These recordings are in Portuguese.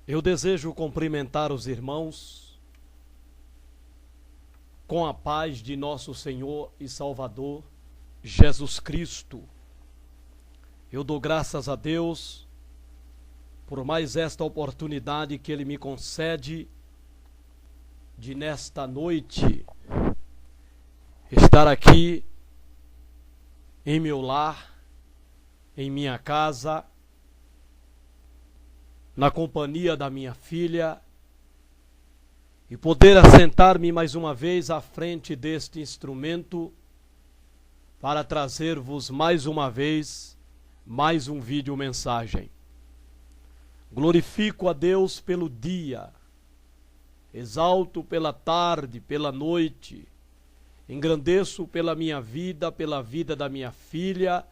Eu desejo cumprimentar os irmãos com a paz de nosso Senhor e Salvador, Jesus Cristo. Eu dou graças a Deus por mais esta oportunidade que Ele me concede de nesta noite estar aqui em meu lar, em minha casa, na companhia da minha filha, e poder assentar-me mais uma vez à frente deste instrumento para trazer-vos mais uma vez mais um vídeo mensagem. Glorifico a Deus pelo dia, exalto pela tarde, pela noite, engrandeço pela minha vida, pela vida da minha filha,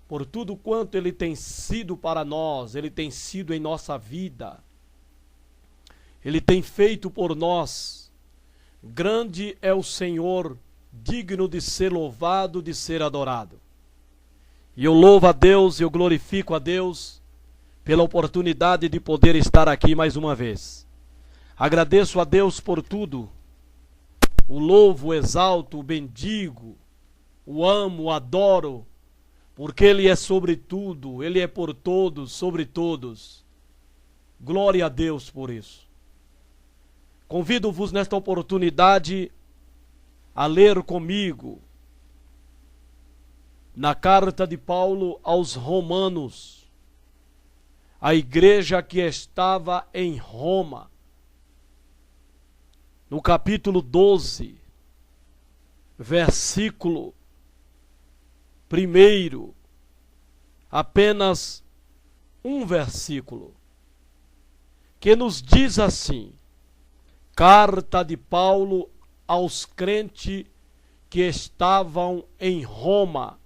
por tudo quanto Ele tem sido para nós, Ele tem sido em nossa vida, Ele tem feito por nós. Grande é o Senhor, digno de ser louvado, de ser adorado. E eu louvo a Deus, eu glorifico a Deus pela oportunidade de poder estar aqui mais uma vez. Agradeço a Deus por tudo, o louvo, o exalto, o bendigo, o amo, o adoro, porque Ele é sobre tudo, Ele é por todos, sobre todos. Glória a Deus por isso. Convido-vos nesta oportunidade a ler comigo na carta de Paulo aos Romanos, a igreja que estava em Roma, no capítulo 12, versículo 1, apenas um versículo, que nos diz assim: carta de Paulo aos crentes que estavam em Roma,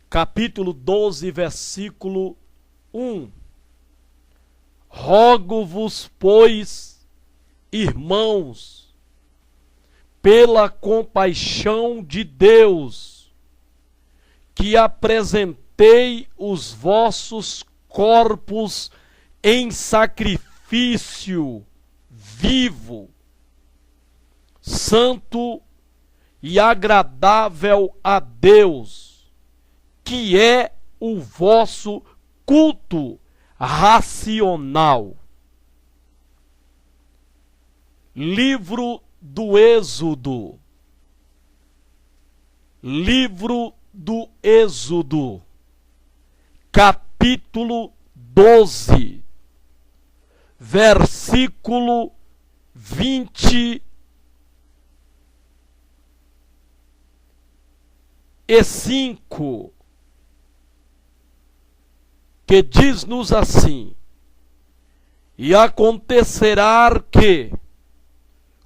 capítulo 12, versículo 1. Rogo-vos, pois, irmãos, pela compaixão de Deus, que apresentei os vossos corpos em sacrifício vivo, santo e agradável a Deus, que é o vosso culto racional. Livro do Êxodo. Livro do Êxodo, capítulo 12, versículo 25, que diz-nos assim: e acontecerá que,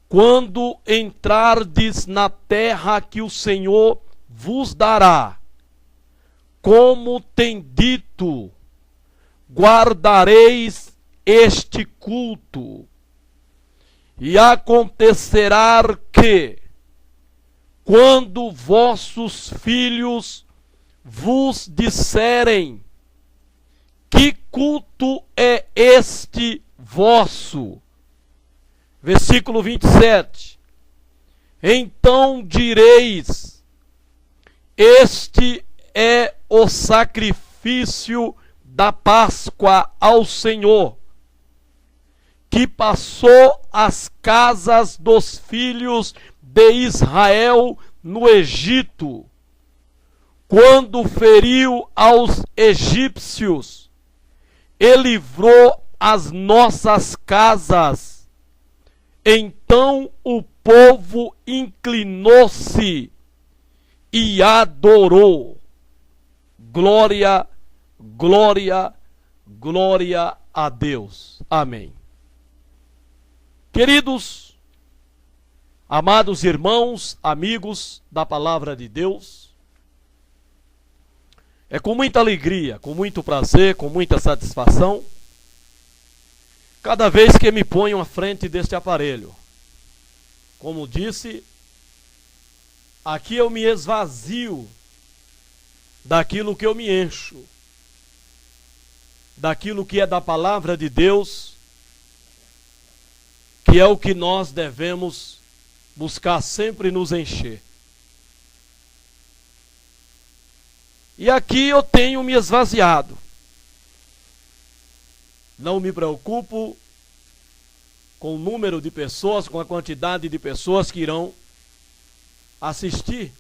quando entrardes na terra que o Senhor vos dará, como tem dito, guardareis este culto. E acontecerá que, quando vossos filhos vos disserem: que culto é este vosso? Versículo 27. Então direis: este é o sacrifício da Páscoa ao Senhor, que passou as casas dos filhos de Israel no Egito, quando feriu aos egípcios e livrou as nossas casas. Então o povo inclinou-se e adorou. Glória, glória, glória a Deus. Amém. Queridos, amados irmãos, amigos da palavra de Deus, é com muita alegria, com muito prazer, com muita satisfação, cada vez que me ponho à frente deste aparelho. Como disse, aqui eu me esvazio daquilo que eu me encho, daquilo que é da palavra de Deus, que é o que nós devemos buscar sempre nos encher. E aqui eu tenho me esvaziado. Não me preocupo com o número de pessoas, com a quantidade de pessoas que irão assistir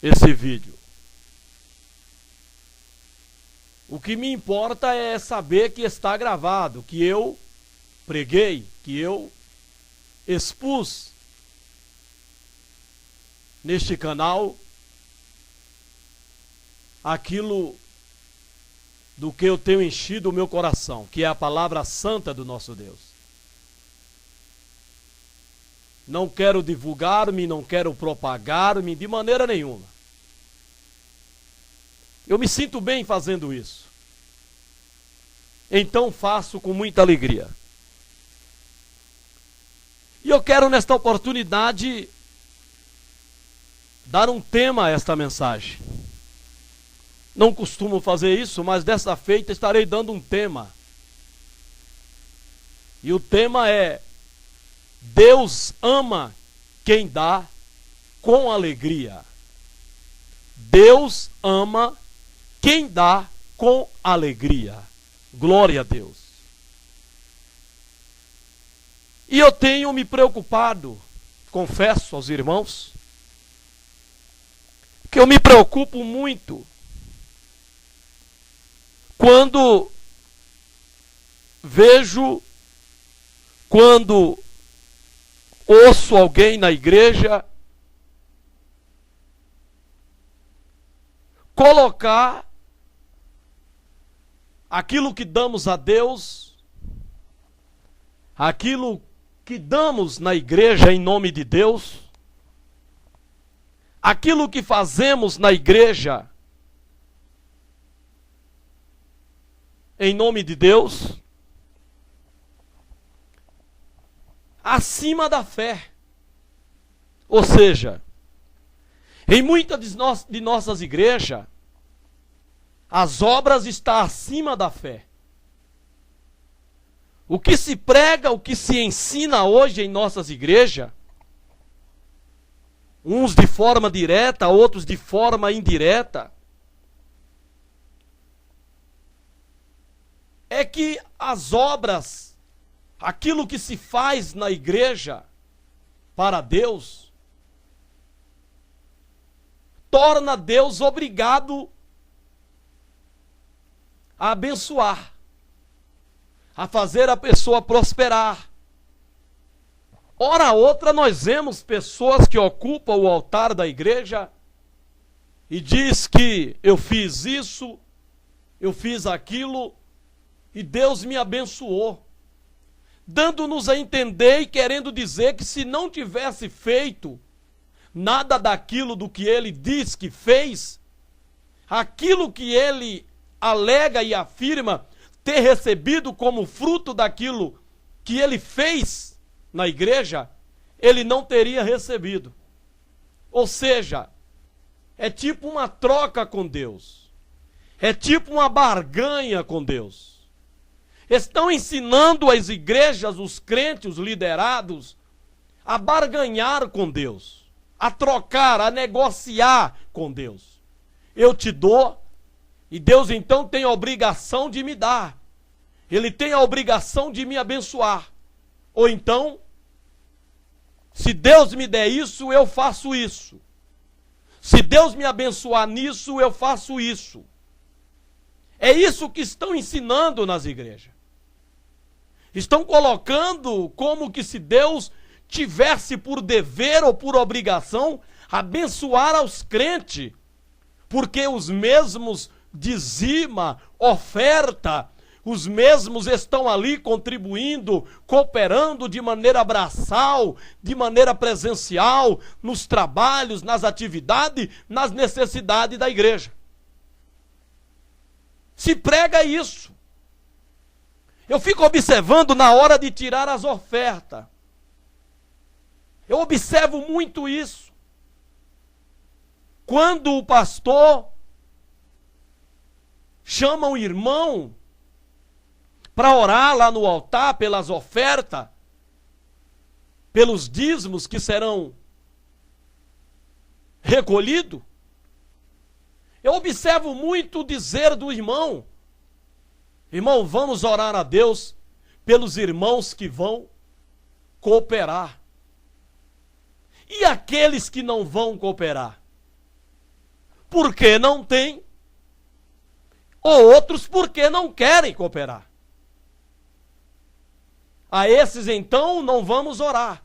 esse vídeo. O que me importa é saber que está gravado, que eu preguei, que eu expus neste canal aquilo do que eu tenho enchido o meu coração, que é a palavra santa do nosso Deus. Não quero divulgar-me, não quero propagar-me de maneira nenhuma. Eu me sinto bem fazendo isso. Então faço com muita alegria. E eu quero nesta oportunidade dar um tema a esta mensagem. Não costumo fazer isso, mas dessa feita estarei dando um tema. E o tema é: Deus ama quem dá com alegria. Deus ama quem dá com alegria. Glória a Deus. E eu tenho me preocupado, confesso aos irmãos, que eu me preocupo muito quando vejo, quando ouço alguém na igreja colocar aquilo que damos a Deus, aquilo que damos na igreja em nome de Deus, aquilo que fazemos na igreja em nome de Deus, acima da fé. Ou seja, em muitas de nossas igrejas, as obras estão acima da fé. O que se prega, o que se ensina hoje em nossas igrejas, uns de forma direta, outros de forma indireta, é que as obras, aquilo que se faz na igreja para Deus, torna Deus obrigado a abençoar, a fazer a pessoa prosperar. Ora outra, nós vemos pessoas que ocupam o altar da igreja e diz que eu fiz isso, eu fiz aquilo e Deus me abençoou, dando-nos a entender e querendo dizer que se não tivesse feito nada daquilo do que ele diz que fez, aquilo que ele alega e afirma ter recebido como fruto daquilo que ele fez na igreja, ele não teria recebido. Ou seja, é tipo uma troca com Deus, é tipo uma barganha com Deus. Estão ensinando as igrejas, os crentes, os liderados, a barganhar com Deus, a trocar, a negociar com Deus. Eu te dou, e Deus então tem a obrigação de me dar. Ele tem a obrigação de me abençoar. Ou então, se Deus me der isso, eu faço isso. Se Deus me abençoar nisso, eu faço isso. É isso que estão ensinando nas igrejas. Estão colocando como que se Deus tivesse por dever ou por obrigação abençoar aos crentes, porque os mesmos dizima, oferta, os mesmos estão ali contribuindo, cooperando de maneira braçal, de maneira presencial, nos trabalhos, nas atividades, nas necessidades da igreja. Se prega isso. Eu fico observando na hora de tirar as ofertas. Eu observo muito isso. Quando o pastor chama o irmão para orar lá no altar pelas ofertas, pelos dízimos que serão recolhidos. Eu observo muito o dizer do irmão: irmão, vamos orar a Deus pelos irmãos que vão cooperar. E aqueles que não vão cooperar? Porque não tem, ou outros porque não querem cooperar. A esses então não vamos orar.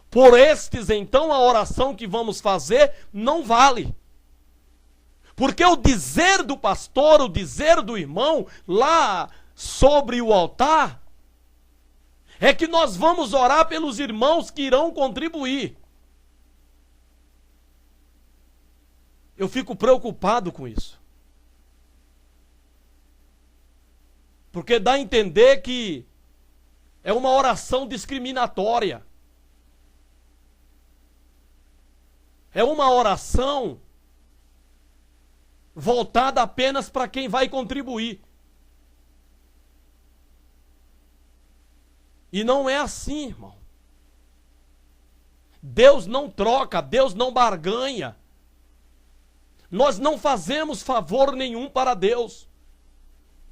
Por estes então a oração que vamos fazer não vale. Porque o dizer do pastor, o dizer do irmão lá sobre o altar, é que nós vamos orar pelos irmãos que irão contribuir. Eu fico preocupado com isso. Porque dá a entender que é uma oração discriminatória. É uma oração voltada apenas para quem vai contribuir. E não é assim, irmão. Deus não troca, Deus não barganha. Nós não fazemos favor nenhum para Deus.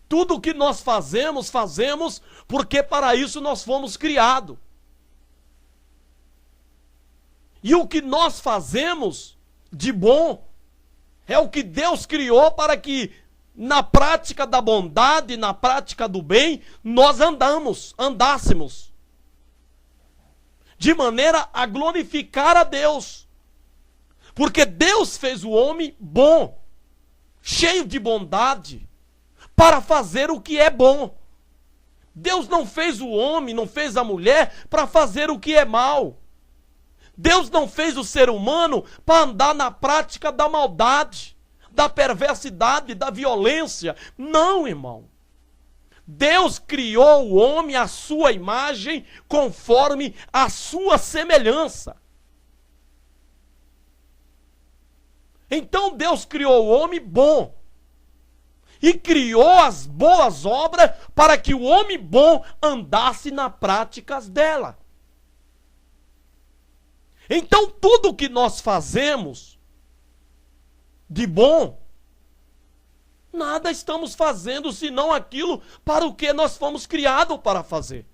Tudo o que nós fazemos, fazemos porque para isso nós fomos criados. E o que nós fazemos de bom é o que Deus criou para que na prática da bondade, na prática do bem, nós andássemos. De maneira a glorificar a Deus. Porque Deus fez o homem bom, cheio de bondade, para fazer o que é bom. Deus não fez o homem, não fez a mulher para fazer o que é mal. Deus não fez o ser humano para andar na prática da maldade, da perversidade, da violência. Não, irmão. Deus criou o homem à sua imagem, conforme a sua semelhança. Então Deus criou o homem bom. E criou as boas obras para que o homem bom andasse nas práticas dela. Então tudo que nós fazemos de bom, nada estamos fazendo senão aquilo para o que nós fomos criados para fazer.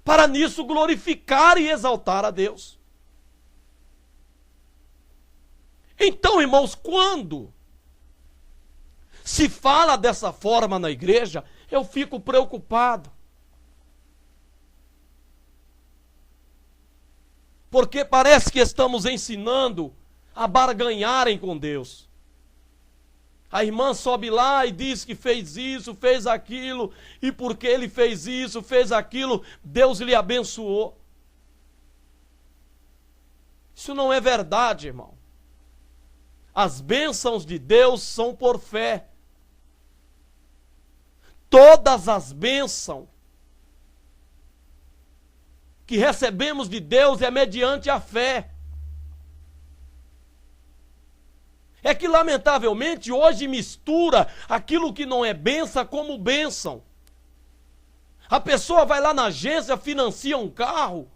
Para nisso glorificar e exaltar a Deus. Então, irmãos, quando se fala dessa forma na igreja, eu fico preocupado. Porque parece que estamos ensinando a barganharem com Deus. A irmã sobe lá e diz que fez isso, fez aquilo, e porque ele fez isso, fez aquilo, Deus lhe abençoou. Isso não é verdade, irmão. As bênçãos de Deus são por fé. Todas as bênçãos que recebemos de Deus é mediante a fé. É que, lamentavelmente, hoje mistura aquilo que não é bênção como bênção. A pessoa vai lá na agência, financia um carro,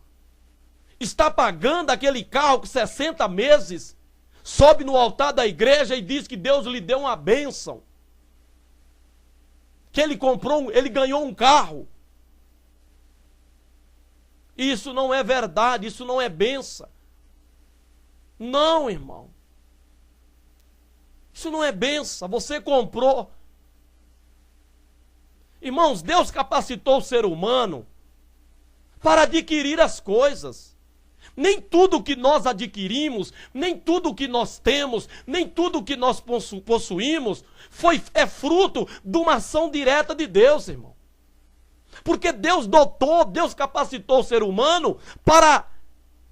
está pagando aquele carro com 60 meses, sobe no altar da igreja e diz que Deus lhe deu uma bênção. Que ele ganhou um carro. Isso não é verdade, isso não é bênção. Não, irmão. Isso não é bênção, você comprou. Irmãos, Deus capacitou o ser humano para adquirir as coisas. Nem tudo que nós adquirimos, nem tudo que nós temos, nem tudo que nós possuímos é fruto de uma ação direta de Deus, irmão. Porque Deus Deus capacitou o ser humano para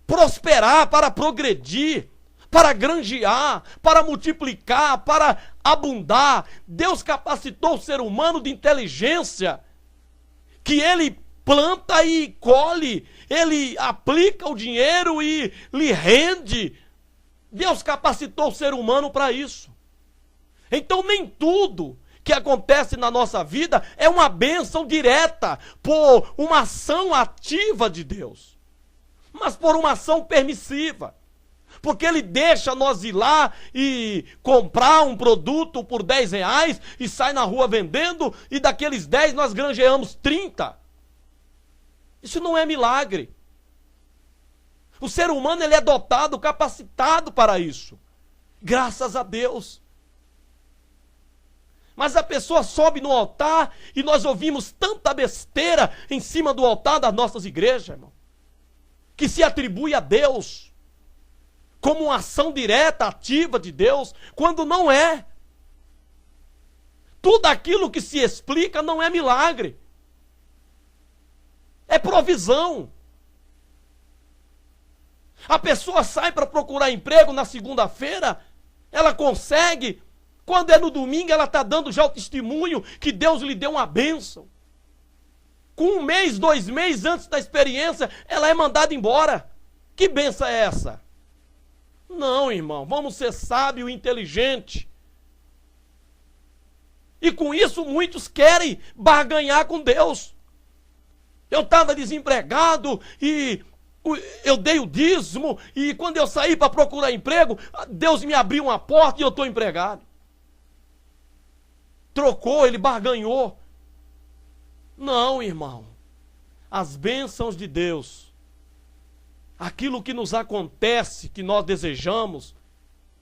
prosperar, para progredir, para granjear, para multiplicar, para abundar. Deus capacitou o ser humano de inteligência, que ele planta e colhe, ele aplica o dinheiro e lhe rende. Deus capacitou o ser humano para isso. Então nem tudo que acontece na nossa vida é uma bênção direta, por uma ação ativa de Deus, mas por uma ação permissiva. Porque Ele deixa nós ir lá e comprar um produto por R$10 e sai na rua vendendo, e daqueles 10 nós granjeamos 30. Isso não é milagre. O ser humano ele é dotado, capacitado para isso. Graças a Deus. Mas a pessoa sobe no altar e nós ouvimos tanta besteira em cima do altar das nossas igrejas, irmão, que se atribui a Deus como uma ação direta, ativa de Deus, quando não é. Tudo aquilo que se explica não é milagre. É provisão. A pessoa sai para procurar emprego na segunda-feira, ela consegue. Quando é no domingo, ela está dando já o testemunho que Deus lhe deu uma bênção. Com 1 mês, 2 meses antes da experiência, ela é mandada embora. Que bênção é essa? Não, irmão, vamos ser sábio e inteligente. E com isso muitos querem barganhar com Deus. Eu estava desempregado e eu dei o dízimo, e quando eu saí para procurar emprego, Deus me abriu uma porta e eu estou empregado. Trocou, ele barganhou. Não, irmão. As bênçãos de Deus, aquilo que nos acontece, que nós desejamos,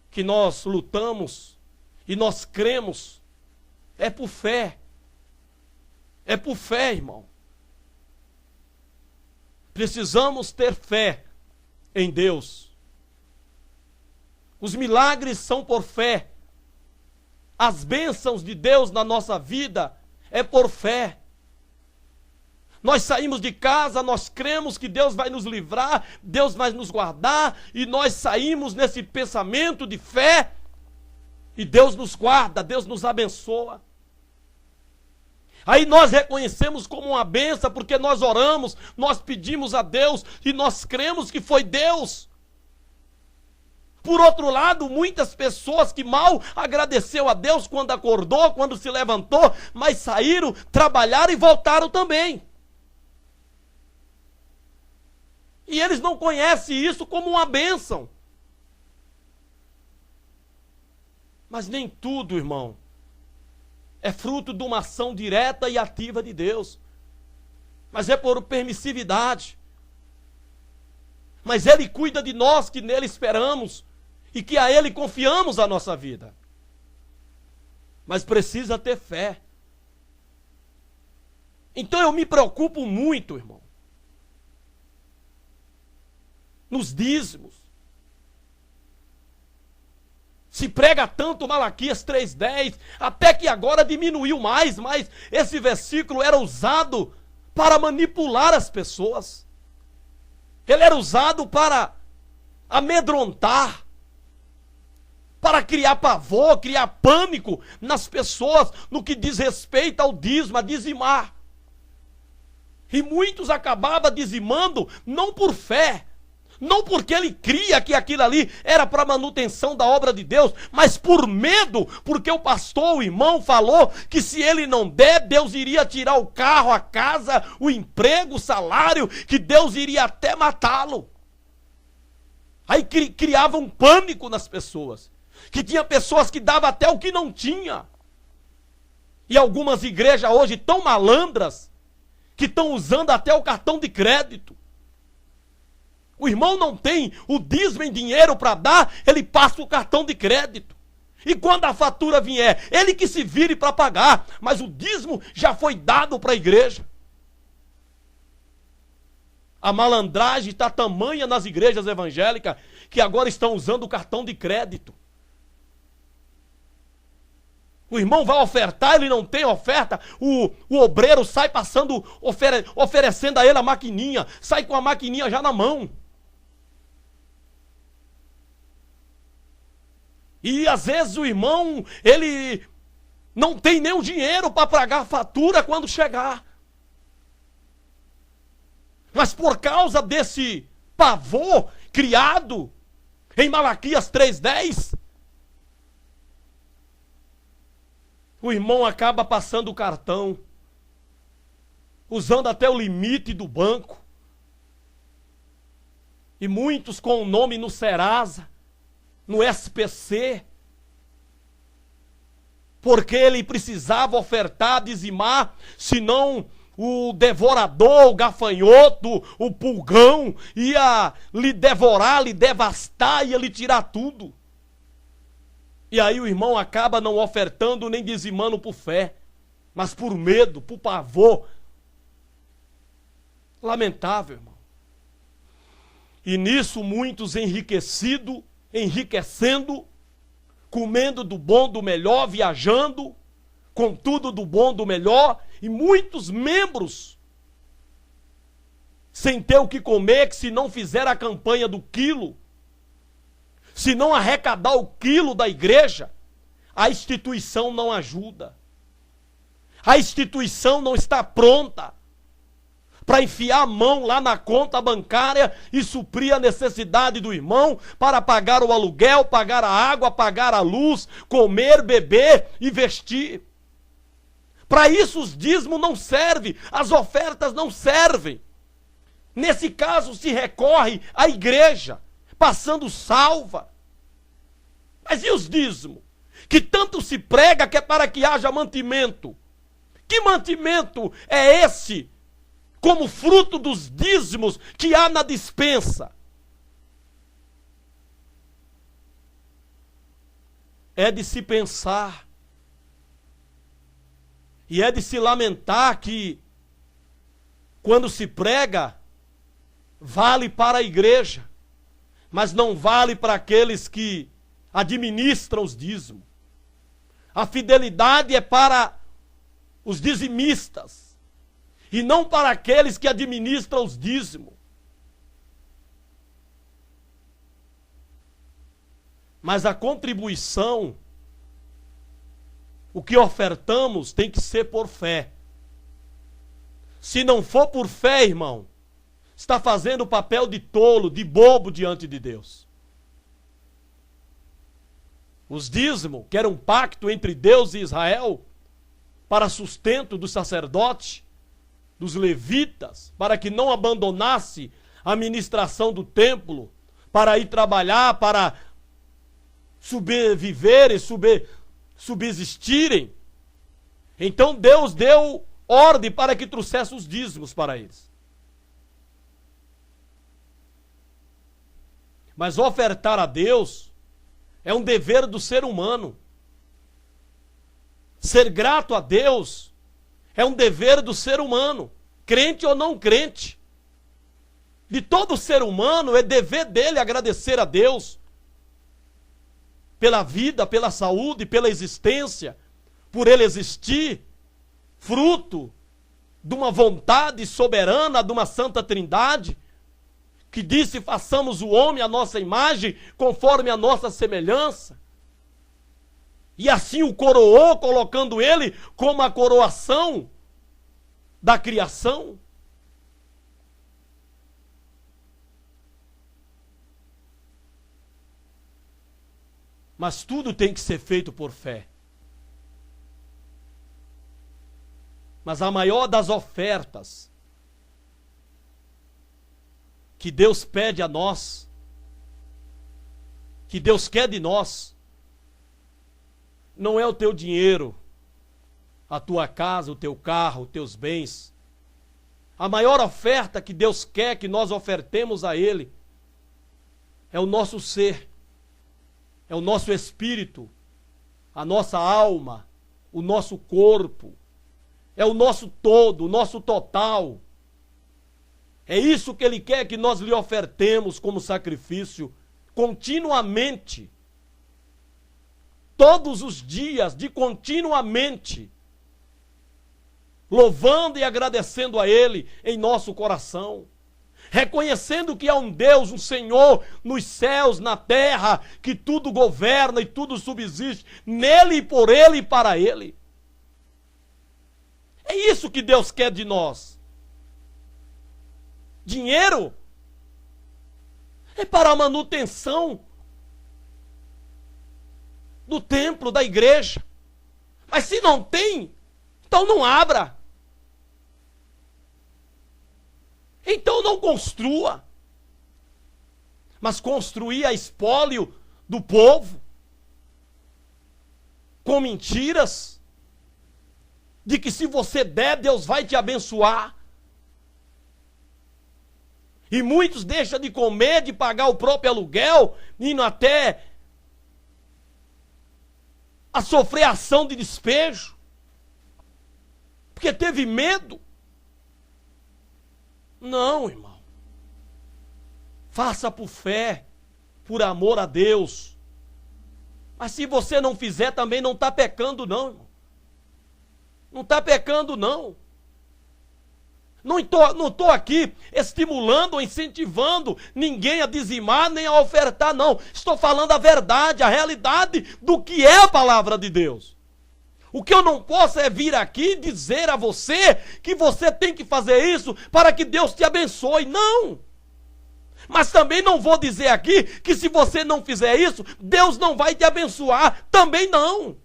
que nós lutamos e nós cremos, é por fé. É por fé, irmão. Precisamos ter fé em Deus. Os milagres são por fé. As bênçãos de Deus na nossa vida é por fé. Nós saímos de casa, nós cremos que Deus vai nos livrar, Deus vai nos guardar, e nós saímos nesse pensamento de fé, e Deus nos guarda, Deus nos abençoa. Aí nós reconhecemos como uma bênção, porque nós oramos, nós pedimos a Deus, e nós cremos que foi Deus. Por outro lado, muitas pessoas que mal agradeceu a Deus quando acordou, quando se levantou, mas saíram, trabalharam e voltaram também. E eles não conhecem isso como uma bênção. Mas nem tudo, irmão, é fruto de uma ação direta e ativa de Deus. Mas é por permissividade. Mas Ele cuida de nós que nele esperamos e que a Ele confiamos a nossa vida. Mas precisa ter fé. Então eu me preocupo muito, irmão, nos dízimos. Se prega tanto Malaquias 3,10, até que agora diminuiu mais, mas esse versículo era usado para manipular as pessoas. Ele era usado para amedrontar, para criar pavor, criar pânico nas pessoas no que diz respeito ao dízimo, a dizimar. E muitos acabavam dizimando não por fé, não porque ele cria que aquilo ali era para manutenção da obra de Deus, mas por medo, porque o pastor, o irmão, falou que se ele não der, Deus iria tirar o carro, a casa, o emprego, o salário, que Deus iria até matá-lo. Aí criava um pânico nas pessoas, que tinha pessoas que davam até o que não tinha. E algumas igrejas hoje tão malandras, que estão usando até o cartão de crédito. O irmão não tem o dízimo em dinheiro para dar, ele passa o cartão de crédito. E quando a fatura vier, ele que se vire para pagar, mas o dízimo já foi dado para a igreja. A malandragem está tamanha nas igrejas evangélicas que agora estão usando o cartão de crédito. O irmão vai ofertar, ele não tem oferta, o obreiro sai passando, oferecendo a ele a maquininha, sai com a maquininha já na mão. E às vezes o irmão, ele não tem nem o dinheiro para pagar a fatura quando chegar. Mas por causa desse pavor criado em Malaquias 3,10, o irmão acaba passando o cartão, usando até o limite do banco. E muitos com o nome no Serasa, no SPC, porque ele precisava ofertar, dizimar, senão o devorador, o gafanhoto, o pulgão ia lhe devorar, lhe devastar, ia lhe tirar tudo. E aí o irmão acaba não ofertando nem dizimando por fé, mas por medo, por pavor. Lamentável, irmão. E nisso muitos enriquecendo, comendo do bom, do melhor, viajando, com tudo do bom, do melhor, e muitos membros sem ter o que comer, que se não fizer a campanha do quilo, se não arrecadar o quilo da igreja, a instituição não ajuda. A instituição não está pronta para enfiar a mão lá na conta bancária e suprir a necessidade do irmão para pagar o aluguel, pagar a água, pagar a luz, comer, beber e vestir. Para isso os dízimos não servem, as ofertas não servem. Nesse caso se recorre à igreja, passando salva. Mas e os dízimos? Que tanto se prega que é para que haja mantimento. Que mantimento é esse? Como fruto dos dízimos que há na despensa. É de se pensar. E é de se lamentar que, quando se prega, vale para a igreja, mas não vale para aqueles que administram os dízimos. A fidelidade é para os dizimistas, e não para aqueles que administram os dízimos. Mas a contribuição, o que ofertamos, tem que ser por fé. Se não for por fé, irmão, está fazendo o papel de tolo, de bobo diante de Deus. Os dízimos, que era um pacto entre Deus e Israel, para sustento dos sacerdotes, dos levitas, para que não abandonasse a administração do templo, para ir trabalhar, para sobreviver e subsistirem. Então Deus deu ordem para que trouxesse os dízimos para eles. Mas ofertar a Deus é um dever do ser humano. Ser grato a Deus é um dever do ser humano, crente ou não crente. De todo ser humano é dever dele agradecer a Deus pela vida, pela saúde, pela existência, por ele existir, fruto de uma vontade soberana, de uma santa trindade, que disse: façamos o homem à nossa imagem, conforme a nossa semelhança. E assim o coroou, colocando ele como a coroação da criação. Mas tudo tem que ser feito por fé. Mas a maior das ofertas que Deus pede a nós, que Deus quer de nós, não é o teu dinheiro, a tua casa, o teu carro, os teus bens. A maior oferta que Deus quer que nós ofertemos a Ele é o nosso ser, é o nosso espírito, a nossa alma, o nosso corpo, é o nosso todo, o nosso total. É isso que Ele quer que nós lhe ofertemos como sacrifício, continuamente, todos os dias, de continuamente, louvando e agradecendo a Ele em nosso coração, reconhecendo que há um Deus, um Senhor nos céus, na terra, que tudo governa e tudo subsiste, nele e por Ele e para Ele. É isso que Deus quer de nós. Dinheiro é para a manutenção do templo, da igreja, Mas se não tem, então não abra. Então não construa. Mas construir a espólio do povo, com mentiras, de que se você der, Deus vai te abençoar. E muitos deixam de comer, de pagar o próprio aluguel, indo até a sofrer ação de despejo, porque teve medo. Não, irmão. Faça por fé, por amor a Deus. Mas se você não fizer, também não está pecando, não, irmão. Não está pecando, não. Não estou aqui estimulando ou incentivando ninguém a dizimar nem a ofertar, não. Estou falando a verdade, a realidade do que é a palavra de Deus. O que eu não posso é vir aqui dizer a você que você tem que fazer isso para que Deus te abençoe. Não! Mas também não vou dizer aqui que se você não fizer isso, Deus não vai te abençoar. Também não.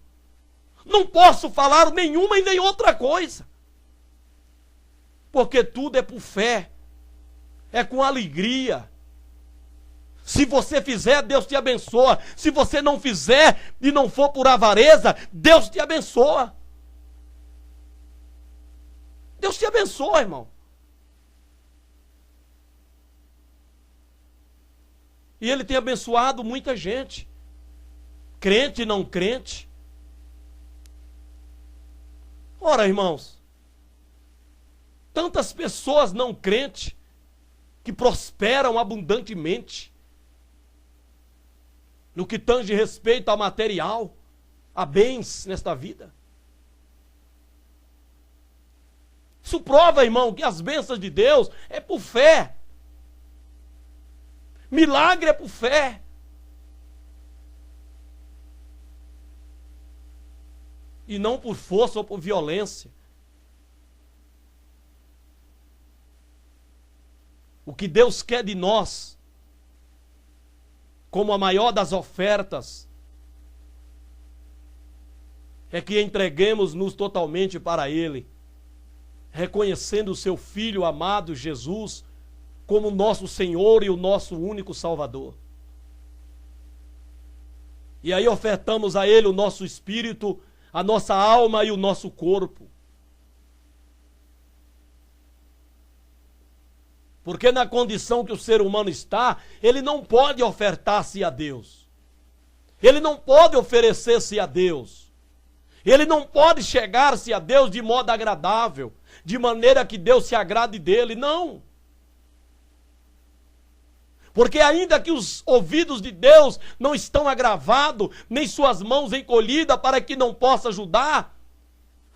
Não posso falar nenhuma e nem outra coisa. Porque tudo é por fé. É com alegria. Se você fizer, Deus te abençoa. Se você não fizer e não for por avareza, Deus te abençoa. Deus te abençoa, irmão. E Ele tem abençoado muita gente. Crente e não crente. Ora, irmãos, tantas pessoas não crentes que prosperam abundantemente no que tange respeito ao material, a bens nesta vida. Isso prova, irmão, que as bênçãos de Deus é por fé. Milagre é por fé. E não por força ou por violência. O que Deus quer de nós, como a maior das ofertas, é que entreguemos-nos totalmente para Ele, reconhecendo o Seu Filho amado Jesus como nosso Senhor e o nosso único Salvador. E aí ofertamos a Ele o nosso espírito, a nossa alma e o nosso corpo. Porque na condição que o ser humano está, ele não pode ofertar-se a Deus. Ele não pode oferecer-se a Deus. Ele não pode chegar-se a Deus de modo agradável, de maneira que Deus se agrade dele, não. Porque ainda que os ouvidos de Deus não estão agravados, nem suas mãos encolhidas para que não possa ajudar,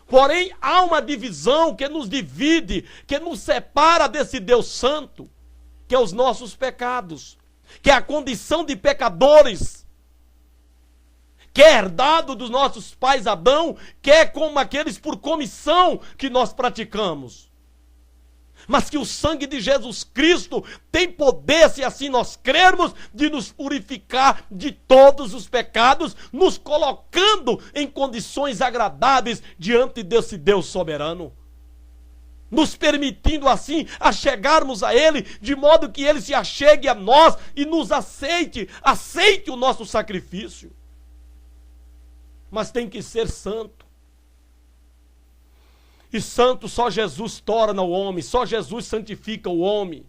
porém há uma divisão que nos divide, que nos separa desse Deus santo, que é os nossos pecados, que é a condição de pecadores, que é herdado dos nossos pais Adão, que é como aqueles por comissão que nós praticamos. Mas que o sangue de Jesus Cristo tem poder, se assim nós crermos, de nos purificar de todos os pecados, nos colocando em condições agradáveis diante desse Deus soberano. Nos permitindo assim achegarmos a Ele, de modo que Ele se achegue a nós e nos aceite o nosso sacrifício. Mas tem que ser santo. E santo só Jesus torna o homem, só Jesus santifica o homem,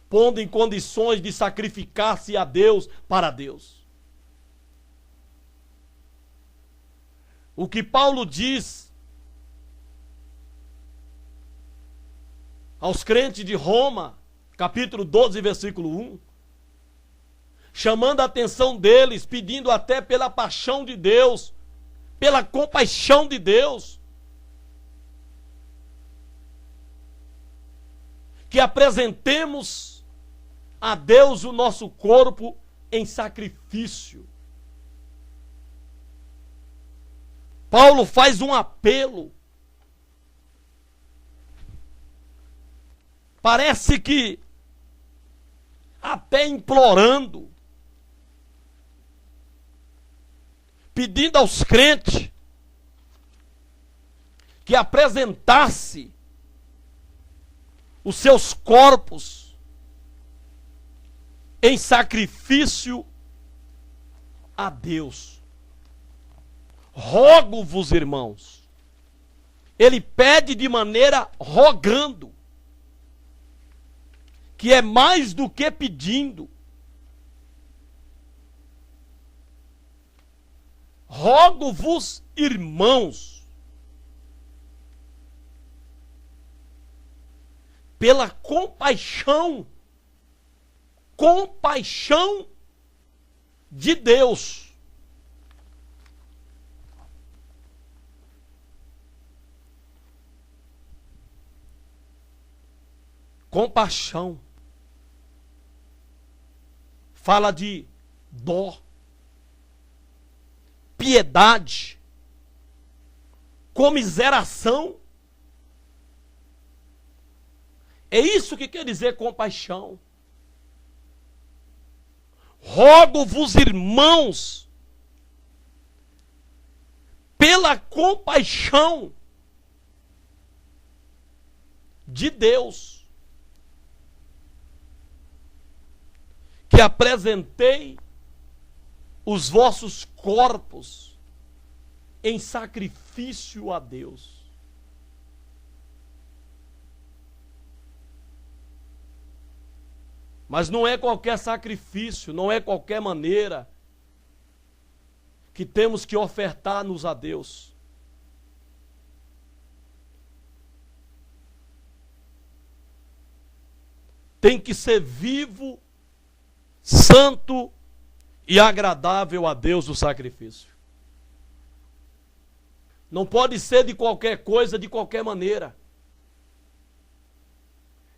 pondo em condições de sacrificar-se a Deus para Deus. O que Paulo diz aos crentes de Roma, capítulo 12, versículo 1, chamando a atenção deles, pedindo até pela paixão de Deus, pela compaixão de Deus, que apresentemos a Deus o nosso corpo em sacrifício. Paulo faz um apelo. Parece que até implorando, pedindo aos crentes que apresentasse os seus corpos em sacrifício a Deus. Rogo-vos, irmãos. Ele pede de maneira rogando, que é mais do que pedindo. Rogo-vos, irmãos, pela compaixão de Deus. Compaixão fala de dó, piedade, comiseração. É isso que quer dizer compaixão. Rogo-vos, irmãos, pela compaixão de Deus, que apresentei os vossos corpos em sacrifício a Deus. Mas não é qualquer sacrifício, não é qualquer maneira que temos que ofertar-nos a Deus. Tem que ser vivo, santo e agradável a Deus o sacrifício. Não pode ser de qualquer coisa, de qualquer maneira.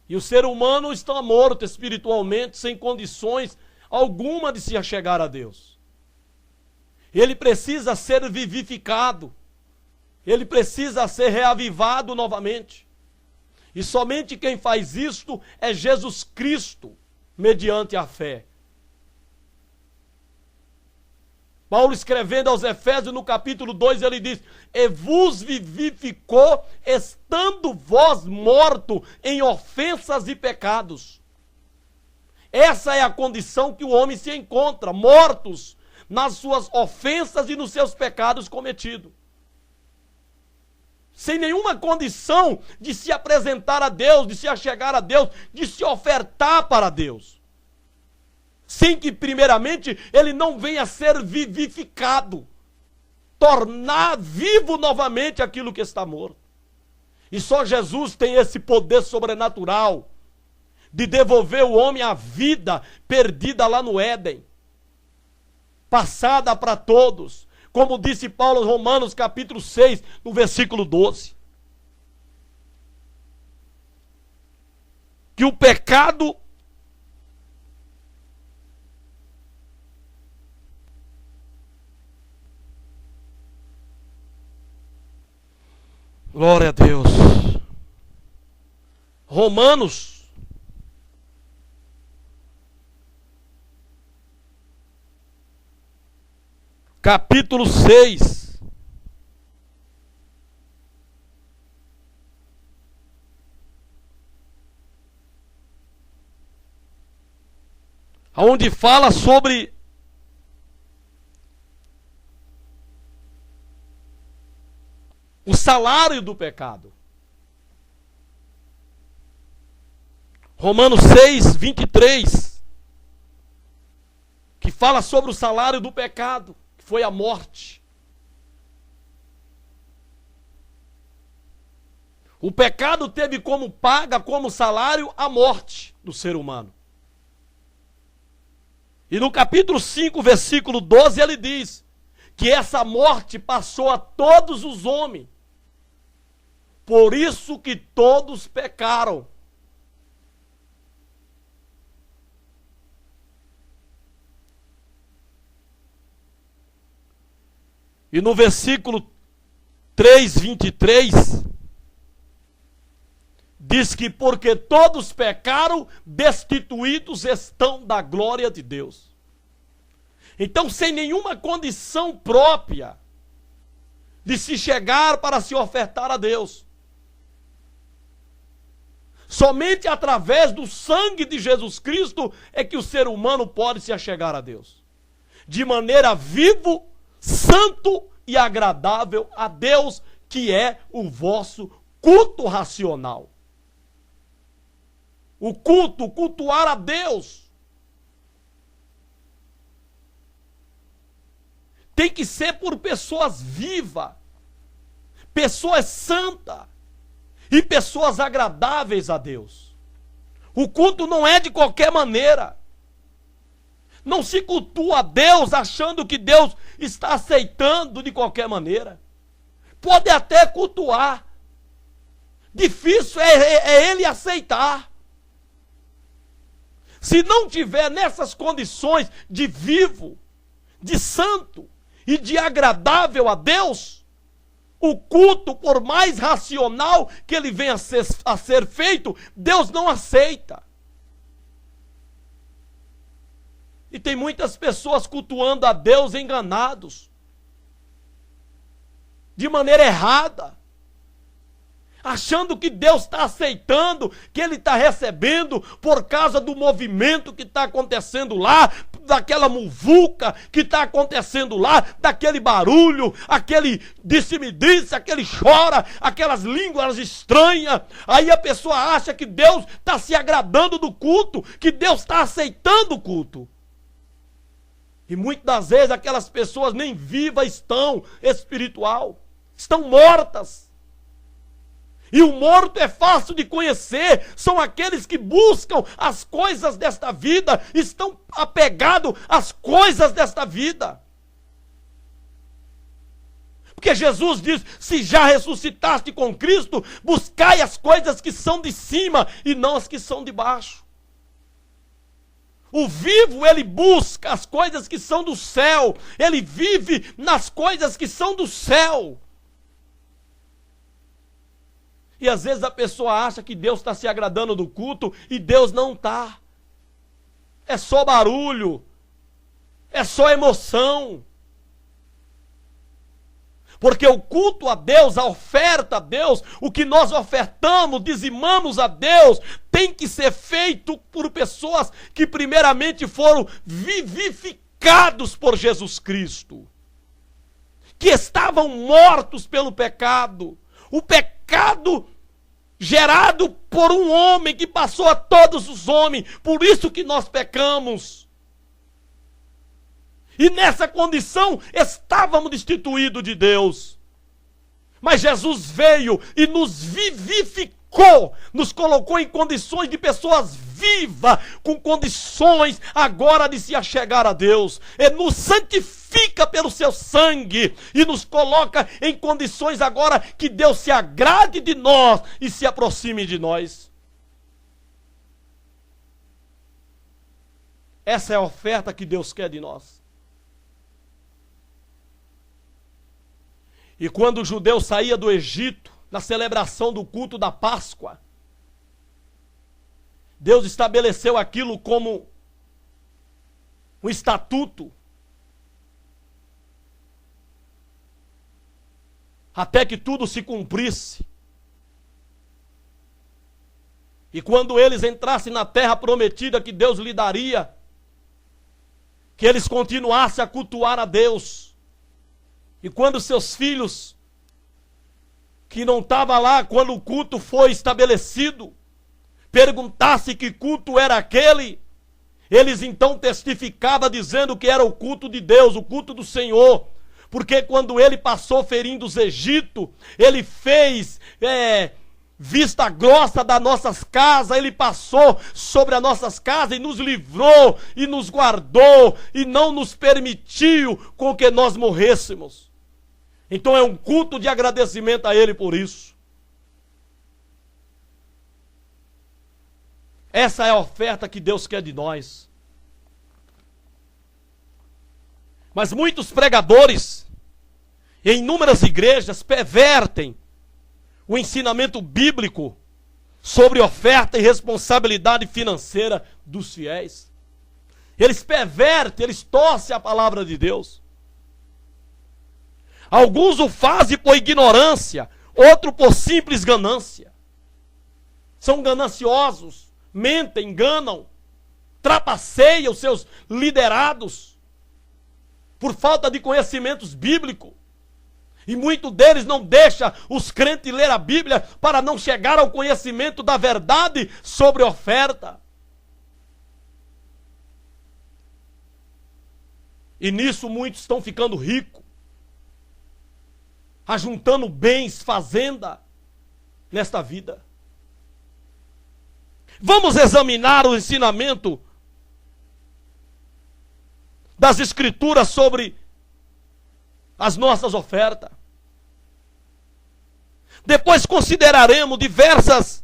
E o ser humano está morto espiritualmente, sem condições alguma de se achegar a Deus. Ele precisa ser vivificado. Ele precisa ser reavivado novamente. E somente quem faz isto é Jesus Cristo, mediante a fé. Paulo, escrevendo aos Efésios, no capítulo 2, ele diz: e vos vivificou, estando vós mortos em ofensas e pecados. Essa é a condição que o homem se encontra, mortos nas suas ofensas e nos seus pecados cometidos. Sem nenhuma condição de se apresentar a Deus, de se achegar a Deus, de se ofertar para Deus. Sem que, primeiramente, ele não venha a ser vivificado, tornar vivo novamente aquilo que está morto. E só Jesus tem esse poder sobrenatural de devolver o homem à vida perdida lá no Éden, passada para todos, como disse Paulo em Romanos capítulo 6, no versículo 12. Que o pecado glória a Deus. Romanos, capítulo 6. Onde fala sobre o salário do pecado. Romanos 6, 23. Que fala sobre o salário do pecado, que foi a morte. O pecado teve como paga, como salário, a morte do ser humano. E no capítulo 5, versículo 12, ele diz que essa morte passou a todos os homens. Por isso que todos pecaram. E no versículo 3, 23, diz que porque todos pecaram, destituídos estão da glória de Deus. Então, sem nenhuma condição própria de se chegar para se ofertar a Deus. Somente através do sangue de Jesus Cristo é que o ser humano pode se achegar a Deus. De maneira vivo, santo e agradável a Deus, que é o vosso culto racional. O culto, cultuar a Deus, tem que ser por pessoas vivas, pessoas santas e pessoas agradáveis a Deus. O culto não é de qualquer maneira. Não se cultua a Deus achando que Deus está aceitando de qualquer maneira. Pode até cultuar. Difícil é Ele aceitar. Se não tiver nessas condições de vivo, de santo e de agradável a Deus, o culto, por mais racional que ele venha a ser feito, Deus não aceita. E tem muitas pessoas cultuando a Deus enganados, de maneira errada, achando que Deus está aceitando, que Ele está recebendo por causa do movimento que está acontecendo lá, daquela muvuca que está acontecendo lá, daquele barulho, aquele disse-me-disse, aquele chora, aquelas línguas estranhas. Aí a pessoa acha que Deus está se agradando do culto, que Deus está aceitando o culto. E muitas das vezes aquelas pessoas nem vivas estão espiritual, estão mortas. E o morto é fácil de conhecer, são aqueles que buscam as coisas desta vida, estão apegados às coisas desta vida. Porque Jesus diz, se já ressuscitaste com Cristo, buscai as coisas que são de cima e não as que são de baixo. O vivo, ele busca as coisas que são do céu, ele vive nas coisas que são do céu. E às vezes a pessoa acha que Deus está se agradando do culto e Deus não está. É só barulho, é só emoção. Porque o culto a Deus, a oferta a Deus, o que nós ofertamos, dizimamos a Deus, tem que ser feito por pessoas que primeiramente foram vivificados por Jesus Cristo. Que estavam mortos pelo pecado. O pecado gerado por um homem que passou a todos os homens. Por isso que nós pecamos. E nessa condição estávamos destituídos de Deus. Mas Jesus veio e nos vivificou, nos colocou em condições de pessoas vivas, com condições agora de se achegar a Deus. E nos santifica pelo seu sangue e nos coloca em condições agora que Deus se agrade de nós e se aproxime de nós. Essa é a oferta que Deus quer de nós. E quando o judeu saía do Egito, na celebração do culto da Páscoa, Deus estabeleceu aquilo como um estatuto, até que tudo se cumprisse. E quando eles entrassem na terra prometida que Deus lhe daria, que eles continuassem a cultuar a Deus. E quando seus filhos, que não estavam lá quando o culto foi estabelecido, perguntassem que culto era aquele, eles então testificavam dizendo que era o culto de Deus, o culto do Senhor. Porque quando ele passou ferindo os Egito, ele fez vista grossa das nossas casas, ele passou sobre as nossas casas e nos livrou e nos guardou e não nos permitiu com que nós morrêssemos. Então é um culto de agradecimento a ele por isso. Essa é a oferta que Deus quer de nós. Mas muitos pregadores, em inúmeras igrejas, pervertem o ensinamento bíblico sobre oferta e responsabilidade financeira dos fiéis. Eles pervertem, eles torcem a palavra de Deus. Alguns o fazem por ignorância, outro por simples ganância. São gananciosos, mentem, enganam, trapaceiam os seus liderados por falta de conhecimentos bíblicos. E muitos deles não deixam os crentes ler a Bíblia para não chegar ao conhecimento da verdade sobre oferta. E nisso muitos estão ficando ricos, ajuntando bens, fazenda, nesta vida. Vamos examinar o ensinamento das Escrituras sobre as nossas ofertas. Depois consideraremos diversas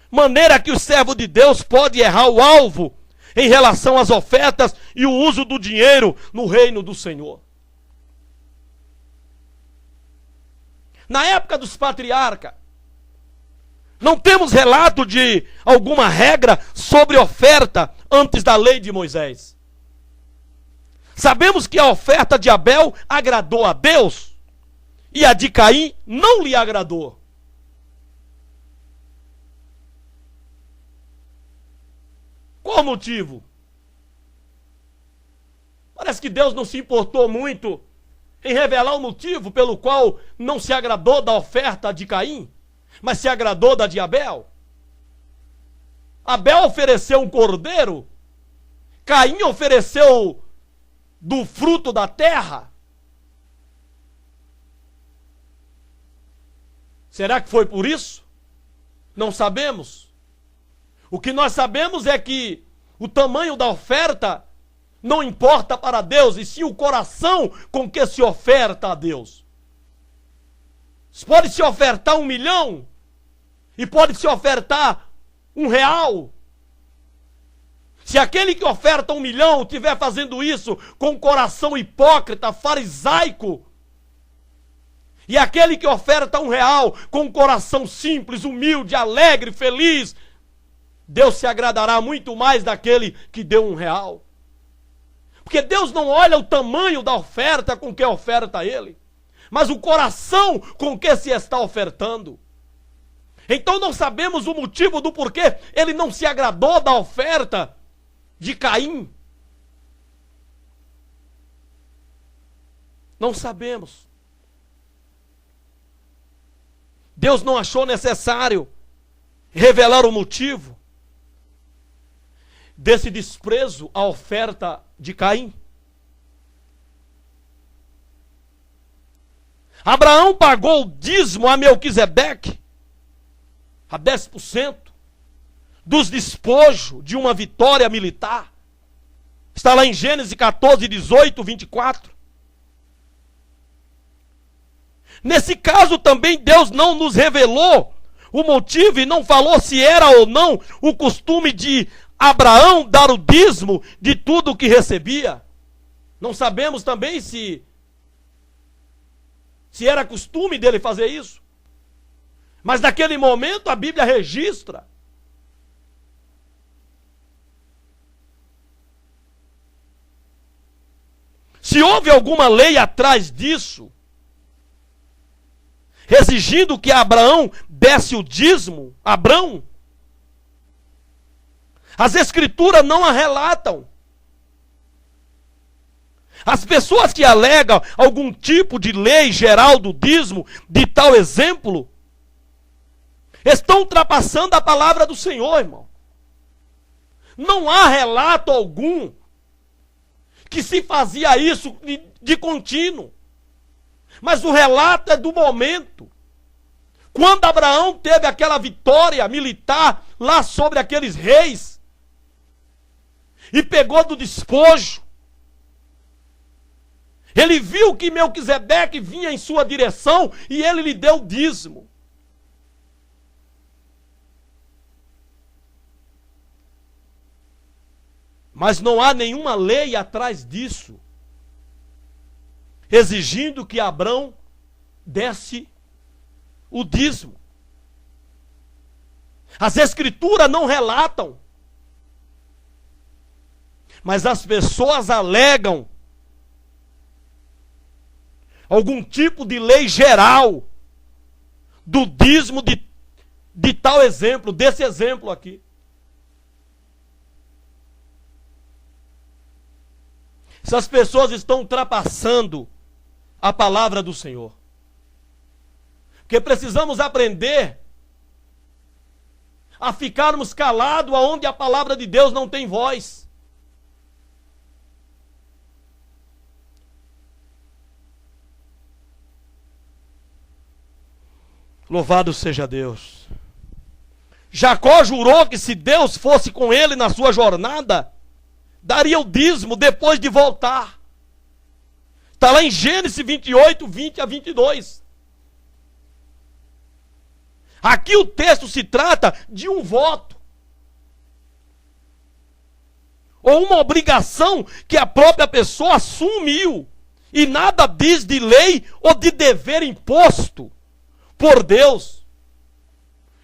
maneiras que o servo de Deus pode errar o alvo em relação às ofertas e o uso do dinheiro no reino do Senhor. Na época dos patriarcas, não temos relato de alguma regra sobre oferta antes da lei de Moisés. Sabemos que a oferta de Abel agradou a Deus e a de Caim não lhe agradou. Qual o motivo? Parece que Deus não se importou muito em revelar o motivo pelo qual não se agradou da oferta de Caim, mas se agradou da de Abel. Abel ofereceu um cordeiro, Caim ofereceu do fruto da terra. Será que foi por isso? Não sabemos. O que nós sabemos é que o tamanho da oferta não importa para Deus, e sim o coração com que se oferta a Deus. Pode se ofertar 1 milhão e pode se ofertar R$1. Se aquele que oferta 1 milhão estiver fazendo isso com um coração hipócrita, farisaico, e aquele que oferta R$1 com um coração simples, humilde, alegre, feliz, Deus se agradará muito mais daquele que deu R$1. Porque Deus não olha o tamanho da oferta com que oferta a Ele, mas o coração com que se está ofertando. Então não sabemos o motivo do porquê Ele não se agradou da oferta de Caim. Não sabemos. Deus não achou necessário revelar o motivo desse desprezo à oferta de Caim. Abraão pagou o dízimo a Melquisedeque, a 10% dos despojos de uma vitória militar. Está lá em Gênesis 14, 18, 24. Nesse caso também Deus não nos revelou o motivo e não falou se era ou não o costume de Abraão dar o dízimo de tudo o que recebia. Não sabemos também se era costume dele fazer isso. Mas naquele momento a Bíblia registra. Se houve alguma lei atrás disso, exigindo que Abraão desse o dízimo, Abrão, as Escrituras não a relatam. As pessoas que alegam algum tipo de lei geral do dízimo, de tal exemplo, estão ultrapassando a palavra do Senhor, irmão. Não há relato algum que se fazia isso de contínuo. Mas o relato é do momento. Quando Abraão teve aquela vitória militar lá sobre aqueles reis, e pegou do despojo, ele viu que Melquisedeque vinha em sua direção e ele lhe deu o dízimo. Mas não há nenhuma lei atrás disso, exigindo que Abrão desse o dízimo. As Escrituras não relatam. Mas as pessoas alegam algum tipo de lei geral do dízimo de tal exemplo, desse exemplo aqui. Essas pessoas estão ultrapassando a palavra do Senhor. Porque precisamos aprender a ficarmos calados aonde a palavra de Deus não tem voz. Louvado seja Deus. Jacó jurou que se Deus fosse com ele na sua jornada, daria o dízimo depois de voltar. Está lá em Gênesis 28, 20 a 22. Aqui o texto se trata de um voto. Ou uma obrigação que a própria pessoa assumiu. E nada diz de lei ou de dever imposto por Deus.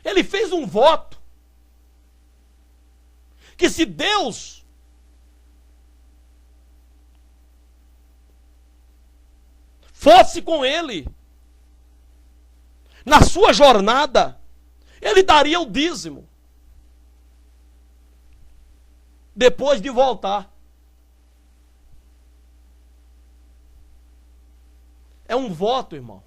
Ele fez um voto. Que se Deus fosse com ele na sua jornada, ele daria o dízimo depois de voltar. É um voto, irmão.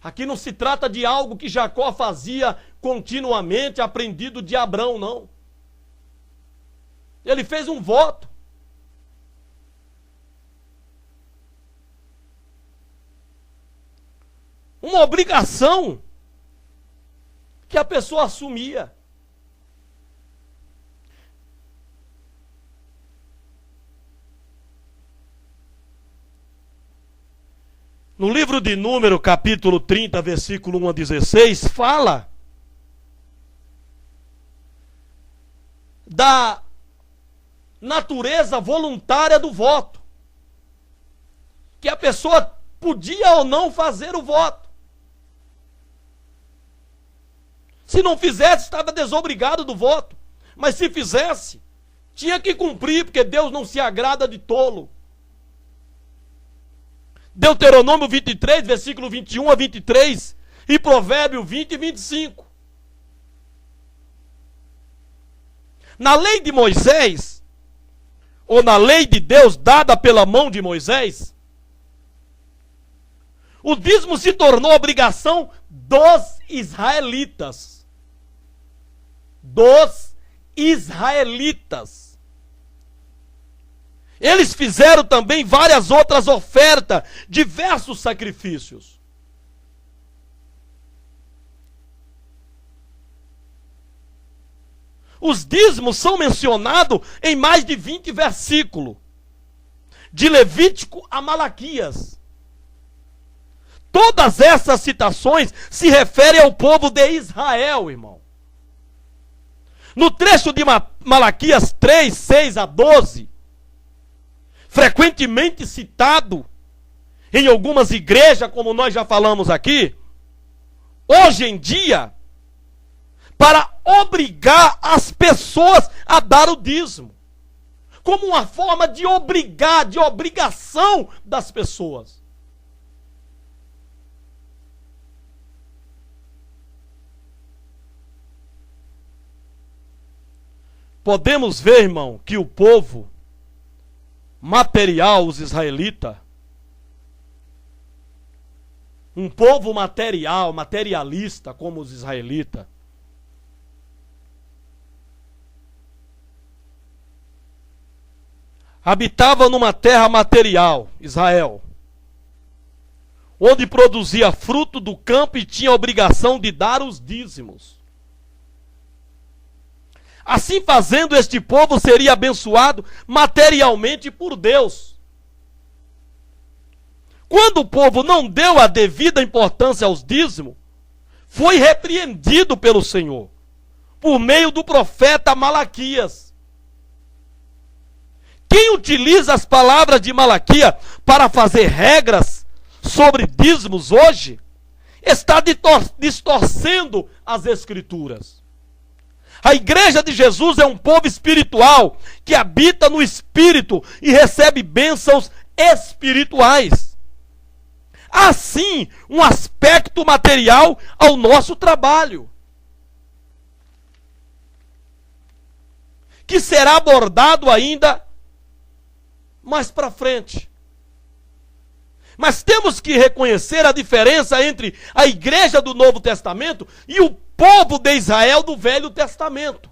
Aqui não se trata de algo que Jacó fazia continuamente, aprendido de Abrão, não. Ele fez um voto. Uma obrigação que a pessoa assumia. No livro de Número, capítulo 30, versículo 1 a 16, fala da natureza voluntária do voto. Que a pessoa podia ou não fazer o voto. Se não fizesse, estava desobrigado do voto. Mas se fizesse, tinha que cumprir, porque Deus não se agrada de tolo. Deuteronômio 23, versículo 21 a 23, e Provérbio 20 e 25. Na lei de Moisés, ou na lei de Deus dada pela mão de Moisés, o dízimo se tornou obrigação dos israelitas. Dos israelitas. Eles fizeram também várias outras ofertas, diversos sacrifícios. Os dízimos são mencionados em mais de 20 versículos, de Levítico a Malaquias. Todas essas citações se referem ao povo de Israel, irmão. No trecho de Malaquias 3, 6 a 12, frequentemente citado em algumas igrejas, como nós já falamos aqui, hoje em dia, para obrigar as pessoas a dar o dízimo, como uma forma de obrigar, de obrigação das pessoas. Podemos ver, irmão, que o povo material, os israelitas, um povo material, materialista como os israelitas, habitava numa terra material, Israel, onde produzia fruto do campo e tinha a obrigação de dar os dízimos. Assim fazendo, este povo seria abençoado materialmente por Deus. Quando o povo não deu a devida importância aos dízimos, foi repreendido pelo Senhor, por meio do profeta Malaquias. Quem utiliza as palavras de Malaquias para fazer regras sobre dízimos hoje, está distorcendo as Escrituras. A igreja de Jesus é um povo espiritual que habita no Espírito e recebe bênçãos espirituais. Há sim um aspecto material ao nosso trabalho, que será abordado ainda mais para frente. Mas temos que reconhecer a diferença entre a igreja do Novo Testamento e o povo de Israel do Velho Testamento.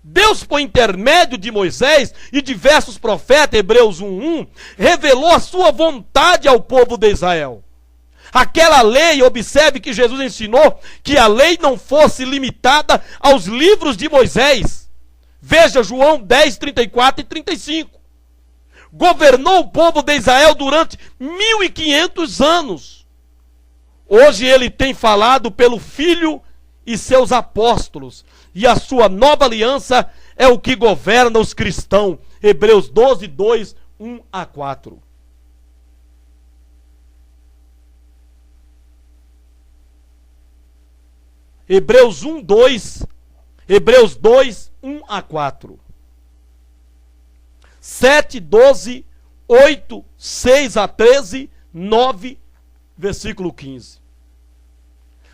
Deus, por intermédio de Moisés e diversos profetas, Hebreus 1:1, revelou a sua vontade ao povo de Israel. Aquela lei, observe que Jesus ensinou que a lei não fosse limitada aos livros de Moisés. Veja João 10, 34 e 35. Governou o povo de Israel durante 1500 anos. Hoje ele tem falado pelo Filho e seus apóstolos. E a sua nova aliança é o que governa os cristãos. Hebreus 12, 2, 1 a 4. Hebreus 1, 2. Hebreus 2, 1 a 4. 7, 12, 8, 6 a 13, 9, versículo 15.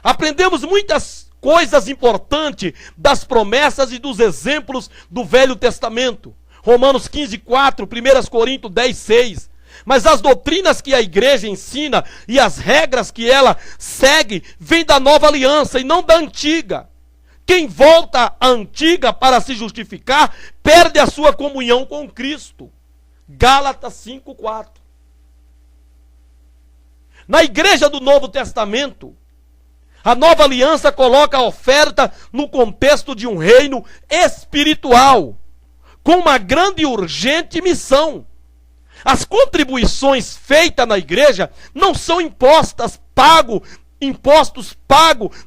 Aprendemos muitas coisas importantes das promessas e dos exemplos do Velho Testamento. Romanos 15, 4, 1 Coríntios 10, 6. Mas as doutrinas que a igreja ensina e as regras que ela segue vêm da nova aliança e não da antiga. Quem volta à antiga para se justificar, perde a sua comunhão com Cristo. Gálatas 5, 4. Na igreja do Novo Testamento, a nova aliança coloca a oferta no contexto de um reino espiritual, com uma grande e urgente missão. As contribuições feitas na igreja não são impostos pagos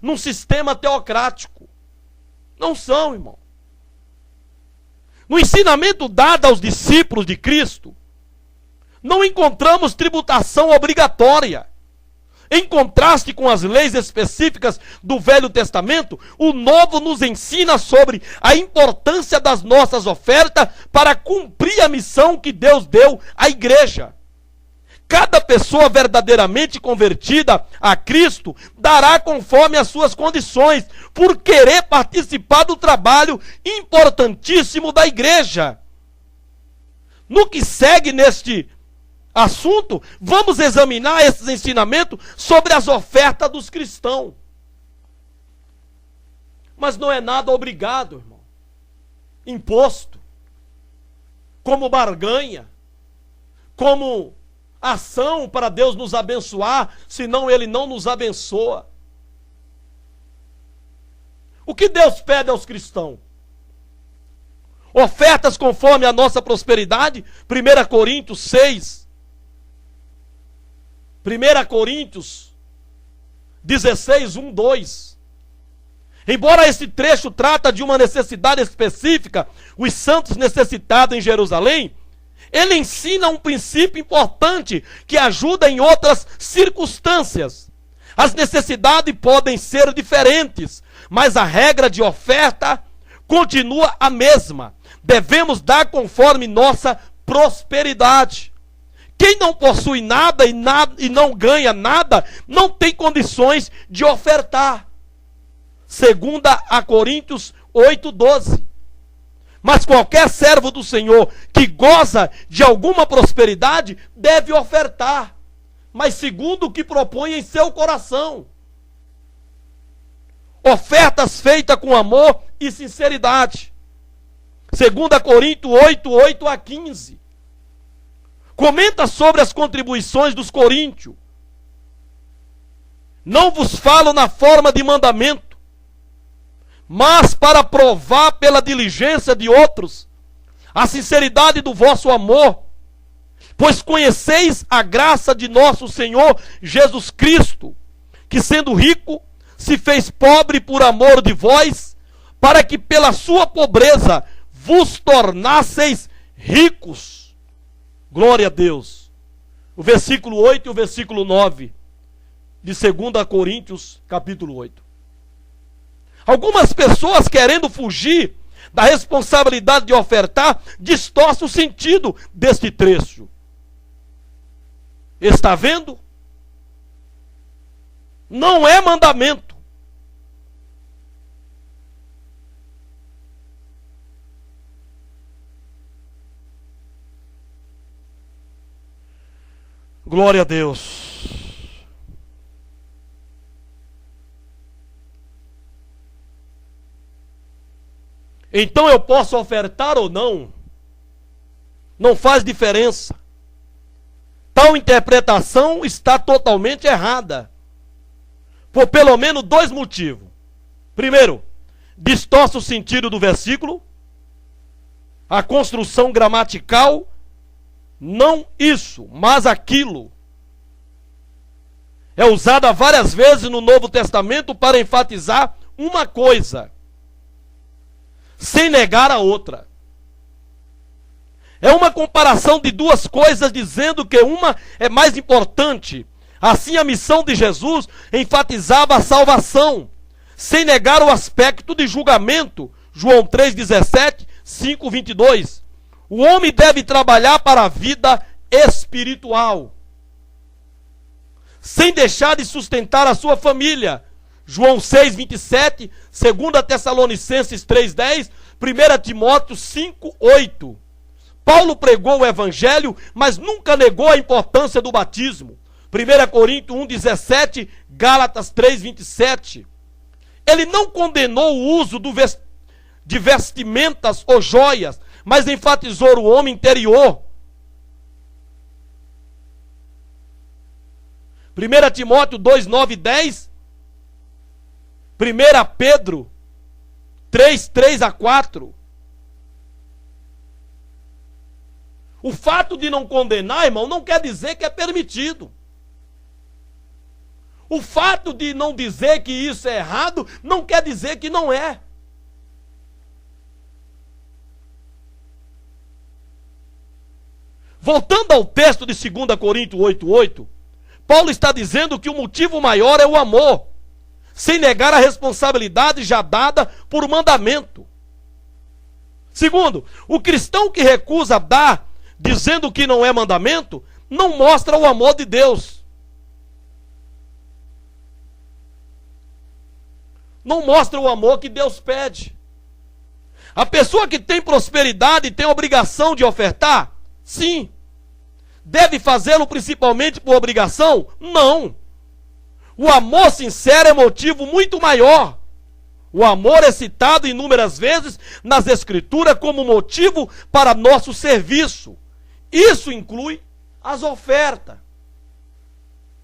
num sistema teocrático. Não são, irmão. No ensinamento dado aos discípulos de Cristo, não encontramos tributação obrigatória. Em contraste com as leis específicas do Velho Testamento, o Novo nos ensina sobre a importância das nossas ofertas para cumprir a missão que Deus deu à igreja. Cada pessoa verdadeiramente convertida a Cristo dará conforme as suas condições, por querer participar do trabalho importantíssimo da igreja. No que segue neste assunto, vamos examinar esses ensinamentos sobre as ofertas dos cristãos. Mas não é nada obrigado, irmão. Imposto, como barganha, como ação para Deus nos abençoar, senão Ele não nos abençoa. O que Deus pede aos cristãos? Ofertas conforme a nossa prosperidade, 1 Coríntios 6. 1 Coríntios 16, 1, 2. Embora esse trecho trata de uma necessidade específica, os santos necessitados em Jerusalém, ele ensina um princípio importante que ajuda em outras circunstâncias. As necessidades podem ser diferentes, mas a regra de oferta continua a mesma. Devemos dar conforme nossa prosperidade. Quem não possui nada e não ganha nada, não tem condições de ofertar. 2 Coríntios 8, 12. Mas qualquer servo do Senhor que goza de alguma prosperidade deve ofertar, mas segundo o que propõe em seu coração. Ofertas feitas com amor e sinceridade. 2 Coríntios 8, 8 a 15. Comenta sobre as contribuições dos coríntios. Não vos falo na forma de mandamento, mas para provar pela diligência de outros a sinceridade do vosso amor, pois conheceis a graça de nosso Senhor Jesus Cristo, que sendo rico, se fez pobre por amor de vós, para que pela sua pobreza vos tornasseis ricos. Glória a Deus. O versículo 8 e o versículo 9 de 2 Coríntios, capítulo 8. Algumas pessoas, querendo fugir da responsabilidade de ofertar, distorcem o sentido deste trecho. Está vendo? Não é mandamento. Glória a Deus. Então eu posso ofertar ou não? Não faz diferença. Tal interpretação está totalmente errada. Por pelo menos dois motivos. Primeiro, distorce o sentido do versículo. A construção gramatical, não isso, mas aquilo, é usada várias vezes no Novo Testamento para enfatizar uma coisa, sem negar a outra. É uma comparação de duas coisas, dizendo que uma é mais importante. Assim, a missão de Jesus enfatizava a salvação, sem negar o aspecto de julgamento. João 3,17, 5,22. O homem deve trabalhar para a vida espiritual, sem deixar de sustentar a sua família. João 6,27, 2 Tessalonicenses 3,10, 1 Timóteo 5,8. Paulo pregou o evangelho, mas nunca negou a importância do batismo. 1 Coríntios 1,17, Gálatas 3,27. Ele não condenou o uso de vestimentas ou joias, mas enfatizou o homem interior. 1 Timóteo 2, 9 e 10. 1 Pedro 3, 3 a 4. O fato de não condenar, irmão, não quer dizer que é permitido. O fato de não dizer que isso é errado, não quer dizer que não é. Voltando ao texto de 2 Coríntios 8,8, Paulo está dizendo que o motivo maior é o amor, sem negar a responsabilidade já dada por mandamento. Segundo, o cristão que recusa dar, dizendo que não é mandamento, não mostra o amor de Deus. Não mostra o amor que Deus pede. A pessoa que tem prosperidade tem a obrigação de ofertar? Sim. Deve fazê-lo principalmente por obrigação? Não. O amor sincero é motivo muito maior. O amor é citado inúmeras vezes nas Escrituras como motivo para nosso serviço. Isso inclui as ofertas.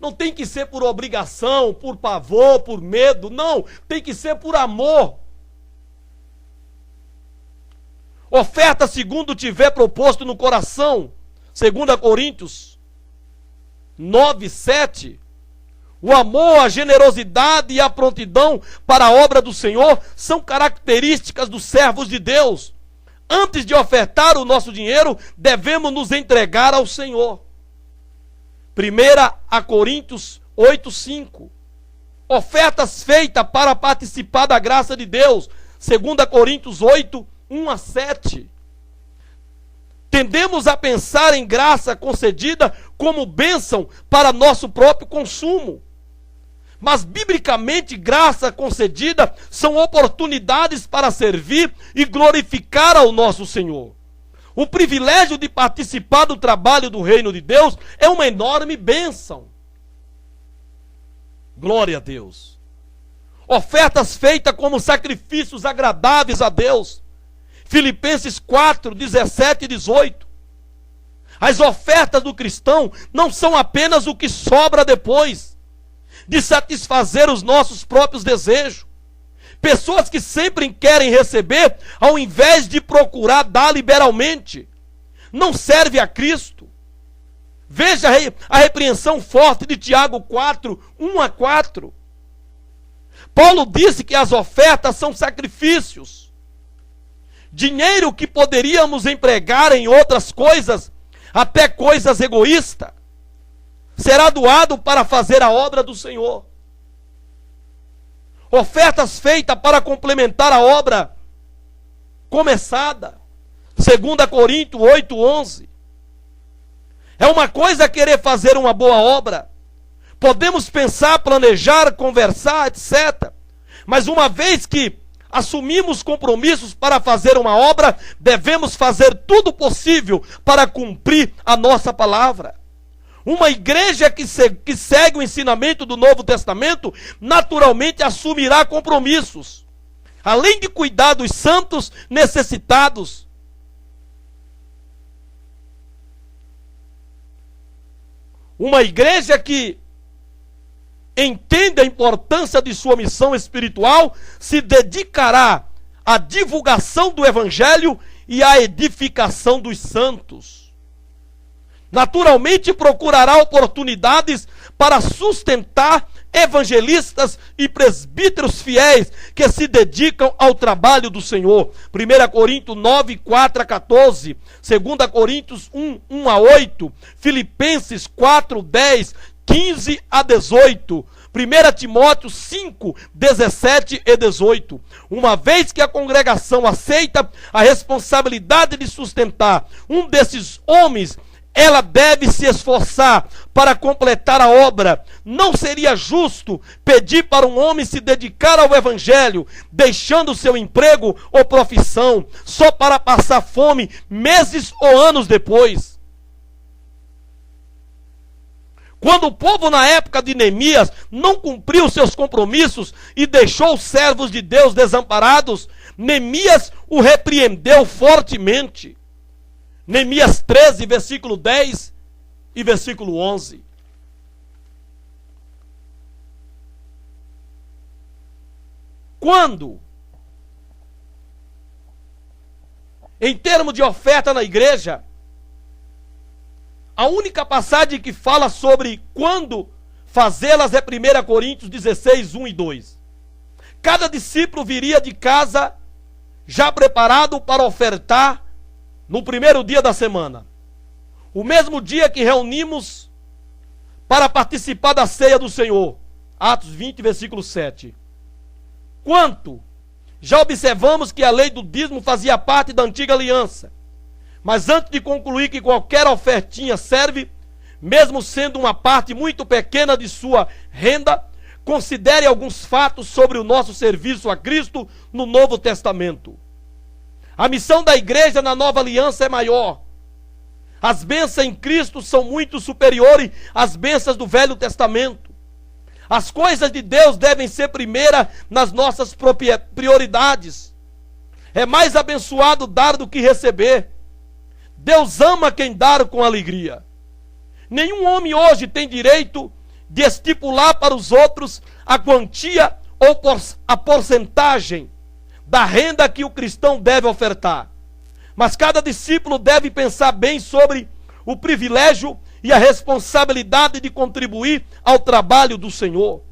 Não tem que ser por obrigação, por pavor, por medo. Não, tem que ser por amor. Oferta segundo tiver proposto no coração. 2 Coríntios 9, 7. O amor, a generosidade e a prontidão para a obra do Senhor são características dos servos de Deus. Antes de ofertar o nosso dinheiro, devemos nos entregar ao Senhor. 1 Coríntios 8, 5. Ofertas feitas para participar da graça de Deus. 2 Coríntios 8, 1 a 7. Tendemos a pensar em graça concedida como bênção para nosso próprio consumo. Mas, biblicamente, graça concedida são oportunidades para servir e glorificar ao nosso Senhor. O privilégio de participar do trabalho do reino de Deus é uma enorme bênção. Glória a Deus. Ofertas feitas como sacrifícios agradáveis a Deus. Filipenses 4, 17 e 18. As ofertas do cristão não são apenas o que sobra depois de satisfazer os nossos próprios desejos. Pessoas que sempre querem receber, ao invés de procurar dar liberalmente, não serve a Cristo. Veja a repreensão forte de Tiago 4, 1 a 4. Paulo disse que as ofertas são sacrifícios. Dinheiro que poderíamos empregar em outras coisas, até coisas egoístas, será doado para fazer a obra do Senhor. Ofertas feitas para complementar a obra começada. 2 Coríntios 8:11. É uma coisa querer fazer uma boa obra. Podemos pensar, planejar, conversar, etc. Mas uma vez que assumimos compromissos para fazer uma obra, devemos fazer tudo possível para cumprir a nossa palavra. Uma igreja que segue o ensinamento do Novo Testamento, naturalmente assumirá compromissos. Além de cuidar dos santos necessitados. Uma igreja que entende a importância de sua missão espiritual, se dedicará à divulgação do Evangelho e à edificação dos santos. Naturalmente procurará oportunidades para sustentar evangelistas e presbíteros fiéis que se dedicam ao trabalho do Senhor. 1 Coríntios 9, 4 a 14, 2 Coríntios 1, 1 a 8, Filipenses 4, 10, 15 a 18, 1 Timóteo 5, 17 e 18. Uma vez que a congregação aceita a responsabilidade de sustentar um desses homens, ela deve se esforçar para completar a obra. Não seria justo pedir para um homem se dedicar ao Evangelho, deixando seu emprego ou profissão, só para passar fome meses ou anos depois. Quando o povo na época de Neemias não cumpriu seus compromissos e deixou os servos de Deus desamparados, Neemias o repreendeu fortemente. Neemias 13, versículo 10 e versículo 11. Quando, em termos de oferta na igreja, a única passagem que fala sobre quando fazê-las é 1 Coríntios 16, 1 e 2. Cada discípulo viria de casa já preparado para ofertar no primeiro dia da semana. O mesmo dia que reunimos para participar da ceia do Senhor. Atos 20, versículo 7. Quanto já observamos que a lei do dízimo fazia parte da antiga aliança. Mas antes de concluir que qualquer ofertinha serve, mesmo sendo uma parte muito pequena de sua renda, considere alguns fatos sobre o nosso serviço a Cristo no Novo Testamento. A missão da igreja na Nova Aliança é maior. As bênçãos em Cristo são muito superiores às bênçãos do Velho Testamento. As coisas de Deus devem ser primeira nas nossas prioridades. É mais abençoado dar do que receber. Deus ama quem dá com alegria. Nenhum homem hoje tem direito de estipular para os outros a quantia ou a porcentagem da renda que o cristão deve ofertar. Mas cada discípulo deve pensar bem sobre o privilégio e a responsabilidade de contribuir ao trabalho do Senhor.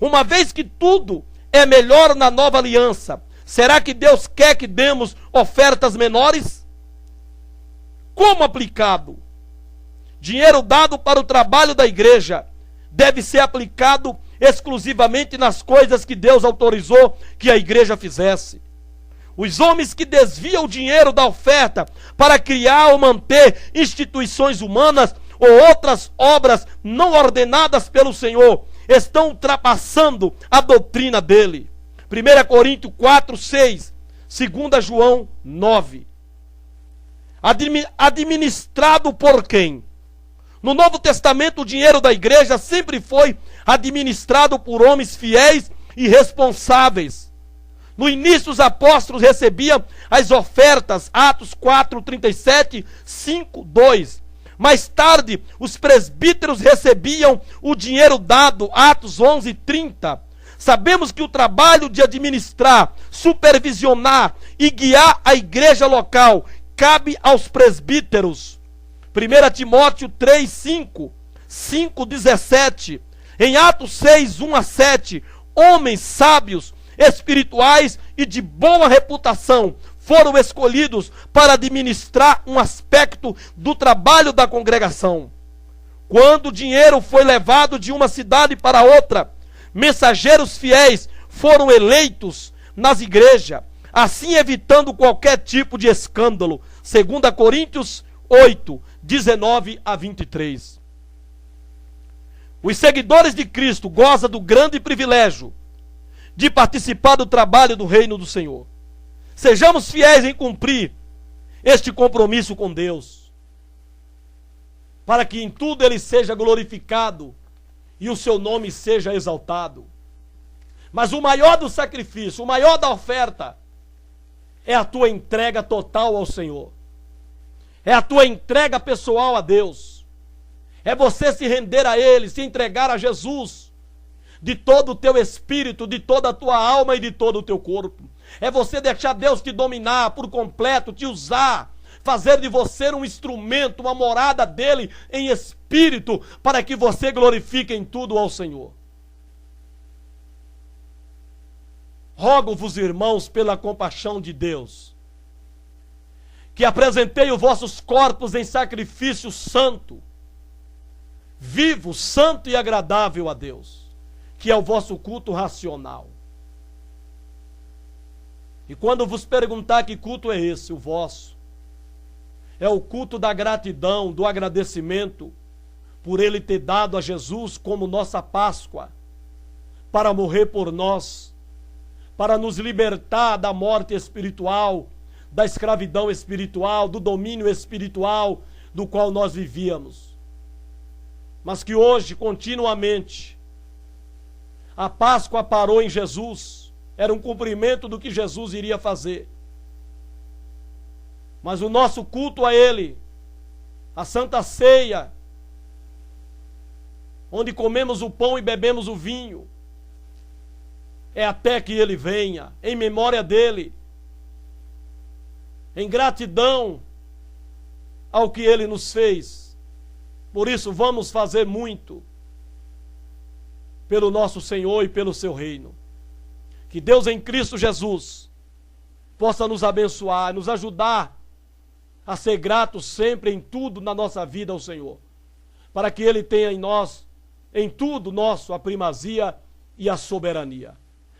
Uma vez que tudo é melhor na nova aliança, será que Deus quer que demos ofertas menores? Como aplicado? Dinheiro dado para o trabalho da igreja deve ser aplicado exclusivamente nas coisas que Deus autorizou que a igreja fizesse. Os homens que desviam o dinheiro da oferta para criar ou manter instituições humanas ou outras obras não ordenadas pelo Senhor estão ultrapassando a doutrina dele. 1 Coríntios 4, 6, 2 João 9. Administrado por quem? No Novo Testamento, o dinheiro da igreja sempre foi administrado por homens fiéis e responsáveis. No início, os apóstolos recebiam as ofertas, Atos 4, 37, 5, 2. Mais tarde, os presbíteros recebiam o dinheiro dado, Atos 11, 30. Sabemos que o trabalho de administrar, supervisionar e guiar a igreja local cabe aos presbíteros. 1 Timóteo 3, 5, 5, 17. Em Atos 6, 1 a 7, homens sábios, espirituais e de boa reputação foram escolhidos para administrar um aspecto do trabalho da congregação. Quando o dinheiro foi levado de uma cidade para outra, mensageiros fiéis foram eleitos nas igrejas, assim evitando qualquer tipo de escândalo. 2 Coríntios 8, 19 a 23. Os seguidores de Cristo gozam do grande privilégio de participar do trabalho do reino do Senhor. Sejamos fiéis em cumprir este compromisso com Deus, para que em tudo Ele seja glorificado e o seu nome seja exaltado. Mas o maior do sacrifício, o maior da oferta, é a tua entrega total ao Senhor. É a tua entrega pessoal a Deus. É você se render a Ele, se entregar a Jesus, de todo o teu espírito, de toda a tua alma e de todo o teu corpo. É você deixar Deus te dominar por completo, te usar, fazer de você um instrumento, uma morada dele em espírito, para que você glorifique em tudo ao Senhor. Rogo-vos, irmãos, pela compaixão de Deus, que apresentei os vossos corpos em sacrifício santo, vivo, santo e agradável a Deus, que é o vosso culto racional. E quando vos perguntar que culto é esse, o vosso, é o culto da gratidão, do agradecimento, por Ele ter dado a Jesus como nossa Páscoa, para morrer por nós, para nos libertar da morte espiritual, da escravidão espiritual, do domínio espiritual do qual nós vivíamos. Mas que hoje, continuamente, a Páscoa parou em Jesus, era um cumprimento do que Jesus iria fazer. Mas o nosso culto a Ele, a Santa Ceia, onde comemos o pão e bebemos o vinho, é até que Ele venha, em memória dEle, em gratidão ao que Ele nos fez. Por isso vamos fazer muito pelo nosso Senhor e pelo seu reino. Que Deus em Cristo Jesus possa nos abençoar, nos ajudar a ser gratos sempre em tudo na nossa vida ao Senhor, para que Ele tenha em nós, em tudo nosso, a primazia e a soberania.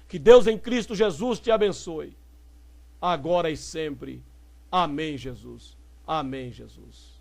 Que Deus em Cristo Jesus te abençoe, agora e sempre. Amém, Jesus. Amém, Jesus.